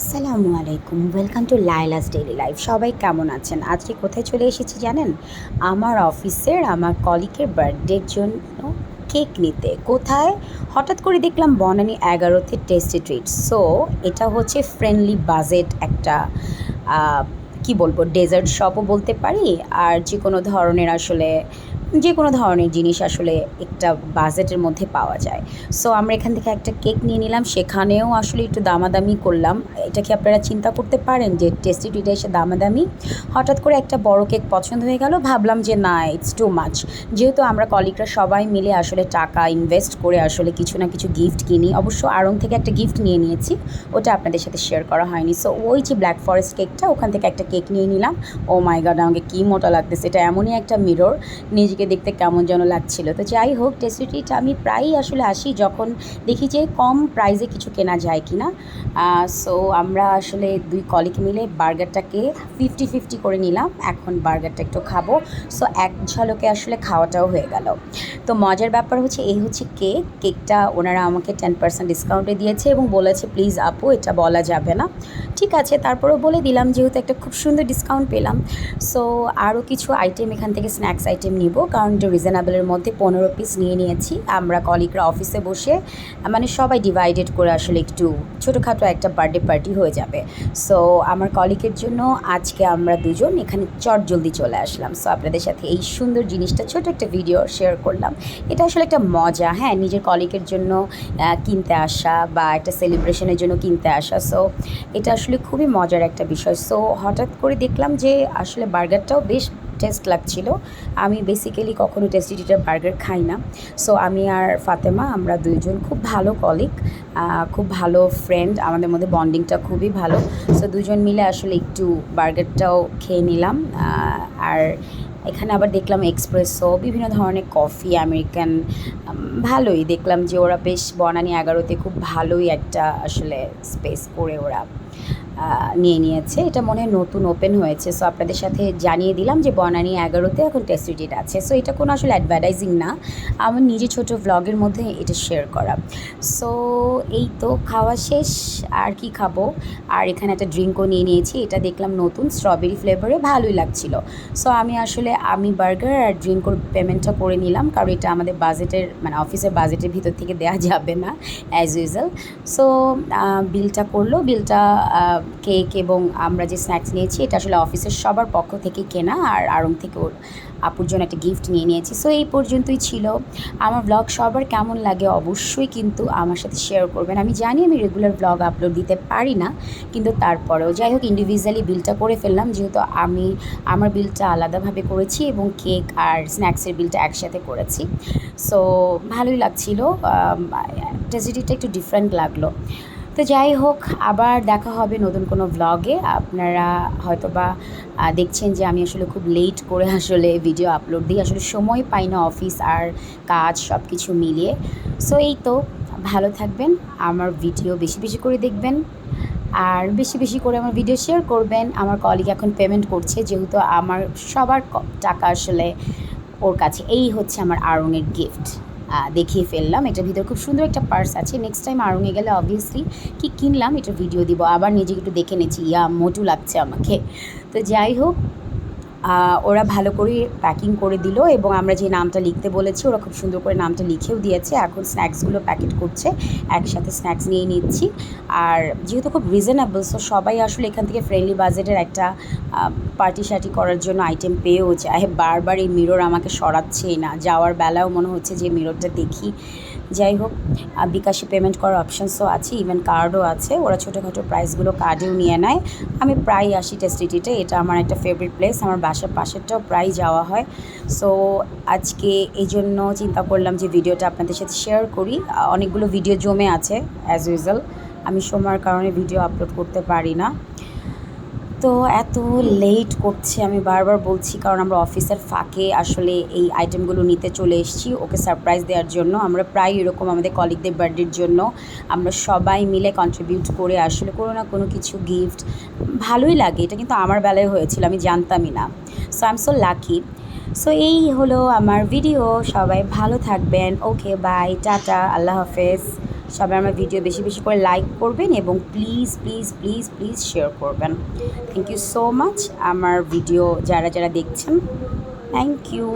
আসসালামু আলাইকুম, welcome to লাইলাস daily life. সবাই কেমন আছেন? আজকে কোথায় চলে এসেছি জানেন? আমার অফিসের আমার কলিগের বার্থডের জন্য কেক নিতে। কোথায়? হঠাৎ করে দেখলাম বনানী 11-তে টেস্টি ট্রিট। সো এটা হচ্ছে ফ্রেন্ডলি বাজেট একটা কি বলবো, ডেজার্ট শপও বলতে পারি। আর যে কোনো ধরনের জিনিস আসলে একটা বাজেটের মধ্যে পাওয়া যায়। সো আমরা এখান থেকে একটা কেক নিয়ে নিলাম। সেখানেও আসলে একটু দামাদামি করলাম। এটা কি আপনারা চিন্তা করতে পারেন যে টেস্টি ট্রিটে এসে দামাদামি? হঠাৎ করে একটা বড় কেক পছন্দ হয়ে গেল, ভাবলাম যে না, ইটস টু মাচ। যেহেতু আমরা কলিগরা সবাই মিলে আসলে টাকা ইনভেস্ট করে আসলে কিছু না কিছু গিফট কিনি। অবশ্য আড়ং থেকে একটা গিফট নিয়ে নিয়েছি, ওটা আপনাদের সাথে শেয়ার করা হয়নি। সো ওই যে ব্ল্যাক ফরেস্ট কেকটা, ওখান থেকে একটা কেক নিয়ে নিলাম। ও মাই গড, আমাকে কী মোটা লাগতেছে! এটা এমনই একটা মিরর, নিজেকে দেখতে কেমন যেন লাগছিল। তো যাই হোক, টেস্টি ট্রিট আমি প্রায়ই আসলে আসি যখন দেখি যে কম প্রাইসে কিছু কেনা যায় কি না। সো আমরা আসলে দুই কলিগ মিলে বার্গারটাকে 50-50 করে নিলাম। এখন বার্গারটা একটু খাবো। সো এক ঝলকে আসলে খাওয়াটাও হয়ে গেল। তো মজার ব্যাপার হচ্ছে এই হচ্ছে কেকটা ওনারা আমাকে 10% ডিসকাউন্টে দিয়েছে এবং বলেছে প্লিজ আপু, এটা বলা যাবে না। ঠিক আছে, তারপরেও বলে দিলাম যেহেতু একটা খুব সুন্দর ডিসকাউন্ট পেলাম। সো আরও কিছু আইটেম এখান থেকে স্ন্যাক্স আইটেম নিব, কারণ এটা রিজনেবলের মধ্যে 15 পিস নিয়ে নিয়েছি। আমরা কলিগরা অফিসে বসে মানে সবাই ডিভাইডেড করে আসলে একটু ছোটোখাটো একটা বার্থডে পার্টি হয়ে যাবে। সো আমার কলিগের জন্য আজকে আমরা দুজন এখানে চটজলদি চলে আসলাম। সো আপনাদের সাথে এই সুন্দর জিনিসটা ছোটো একটা ভিডিও শেয়ার করলাম। এটা আসলে একটা মজা, হ্যাঁ, নিজের কলিগের জন্য কিনতে আসা বা একটা সেলিব্রেশনের জন্য কিনতে আসা। সো এটা আসলে খুবই মজার একটা বিষয়। সো হঠাৎ করে দেখলাম যে আসলে বার্গারটাও বেশ টেস্ট লাগছিল। আমি বেসিক্যালি কখনো টেস্টি টিটার বার্গার খাই না। সো আমি আর ফাতেমা আমরা দুইজন খুব ভালো কলিগ, খুব ভালো ফ্রেন্ড, আমাদের মধ্যে বন্ডিংটা খুবই ভালো। সো দুজন মিলে আসলে একটু বার্গারটাও খেয়ে নিলাম। আর এখানে আবার দেখলাম এক্সপ্রেসো, বিভিন্ন ধরনের কফি, আমেরিকান, ভালোই দেখলাম যে ওরা বেশ বনানী 11-তে খুব ভালোই একটা আসলে স্পেস করে ওরা নিয়ে নিয়েছে। এটা মনে হয় নতুন ওপেন হয়েছে। সো আপনাদের সাথে জানিয়ে দিলাম যে বনানী 11-তে এখন টেস্টি ট্রিট আছে। সো এটা কোনো আসলে অ্যাডভার্টাইজিং না, আমার নিজে ছোটো ভ্লগের মধ্যে এটা শেয়ার করা। সো এই তো খাওয়া শেষ, আর কি খাবো। আর এখানে একটা ড্রিঙ্কও নিয়ে নিয়েছি, এটা দেখলাম নতুন স্ট্রবেরি ফ্লেভারে, ভালোই লাগছিল। সো আমি বার্গার আর ড্রিঙ্কর পেমেন্টটা করে নিলাম, কারণ এটা আমাদের বাজেটের মানে অফিসের বাজেটের ভিতর থেকে দেওয়া যাবে না অ্যাজ ইউজুয়াল। সো বিলটা করলো, বিলটা কেক এবং আমরা যে স্ন্যাক্স নিয়েছি এটা আসলে অফিসের সবার পক্ষ থেকেই কেনা, আর আড়ং থেকে ওর আপুর জন্য একটা গিফট নিয়ে নিয়েছি। সো এই পর্যন্তই ছিল আমার ব্লগ। সবার কেমন লাগে অবশ্যই কিন্তু আমার সাথে শেয়ার করবেন। আমি জানি আমি রেগুলার ব্লগ আপলোড দিতে পারি না, কিন্তু তারপরেও যাই হোক ইন্ডিভিজুয়ালি বিলটা করে ফেললাম, যেহেতু আমি আমার বিলটা আলাদাভাবে করেছি এবং কেক আর স্ন্যাক্সের বিলটা একসাথে করেছি। সো ভালোই লাগছিল, টেস্টিটা একটু ডিফারেন্ট লাগলো। তো যাই হোক, আবার দেখা হবে নতুন কোনো ভ্লগে। আপনারা হয়তো বা দেখছেন যে আমি আসলে খুব লেট করে আসলে ভিডিও আপলোড দিই, আসলে সময় পাই না, অফিস আর কাজ সব কিছু মিলিয়ে। সো এই তো, ভালো থাকবেন, আমার ভিডিও বেশি বেশি করে দেখবেন আর বেশি বেশি করে আমার ভিডিও শেয়ার করবেন। আমার কলিগ এখন পেমেন্ট করছে, যেহেতু আমার সবার টাকা আসলে ওর কাছে। এই হচ্ছে আমার আড়ংয়ের গিফট, দেখিয়ে ফেললাম। এটার ভিতরে খুব সুন্দর একটা পার্স আছে। নেক্সট টাইম আড়ংয়ে গেলে অবভিয়াসলি কি কিনলাম এটার ভিডিও দিব। আবার নিজেকে একটু দেখে নিচ্ছি, মোটু লাগছে আমাকে। তো যাই হোক, ওরা ভালো করে প্যাকিং করে দিল এবং আমরা যে নামটা লিখতে বলেছি ওরা খুব সুন্দর করে নামটা লিখেও দিয়েছে। এখন স্ন্যাক্সগুলো প্যাকেট করছে, একসাথে স্ন্যাক্স নিয়ে নিচ্ছি। আর যেহেতু খুব রিজনেবল, সো সবাই আসলে এখান থেকে ফ্রেন্ডলি বাজেটের একটা পার্টি শার্টি করার জন্য আইটেম পেয়েও যায়। বারবার এই মিরর আমাকে সরাচ্ছেই না, যাওয়ার বেলাও মনে হচ্ছে যে মিররটা দেখি। যাই হোক, বিকাশে পেমেন্ট করার অপশানসও আছে, ইভেন কার্ডও আছে। ওরা ছোটোখাটো প্রাইসগুলো কার্ডেও নিয়ে নেয়। আমি প্রায় আসি টেস্টিটিতে, এটা আমার একটা ফেভারিট প্লেস, আমার বাসার পাশেরটাও প্রায় যাওয়া হয়। সো আজকে এই জন্য চিন্তা করলাম যে ভিডিওটা আপনাদের সাথে শেয়ার করি। অনেকগুলো ভিডিও জমে আছে অ্যাজ ইউজুয়াল, আমি সময়ের কারণে ভিডিও আপলোড করতে পারি না। তো এত লেট করছে আমি বারবার বলছি, কারণ আমরা অফিসের ফাঁকে আসলে এই আইটেমগুলো নিতে চলে এসেছি ওকে সারপ্রাইজ দেওয়ার জন্য। আমরা প্রায় এরকম আমাদের কলিগদের বার্থডের জন্য আমরা সবাই মিলে কন্ট্রিবিউট করে আসলে কোনো না কোনো কিছু গিফট, ভালোই লাগে। এটা কিন্তু আমার বেলায় হয়েছিল, আমি জানতামই না। So I am so lucky. So এই হলো আমার ভিডিও, সবাই ভালো থাকবেন। ওকে, বাই, টাটা, আল্লাহ হাফেজ। সবাই আমার ভিডিও বেশি বেশি করে লাইক করবেন এবং please please please please share করবেন। থ্যাংক ইউ সো মাচ আমার ভিডিও যারা যারা দেখছেন। Thank you.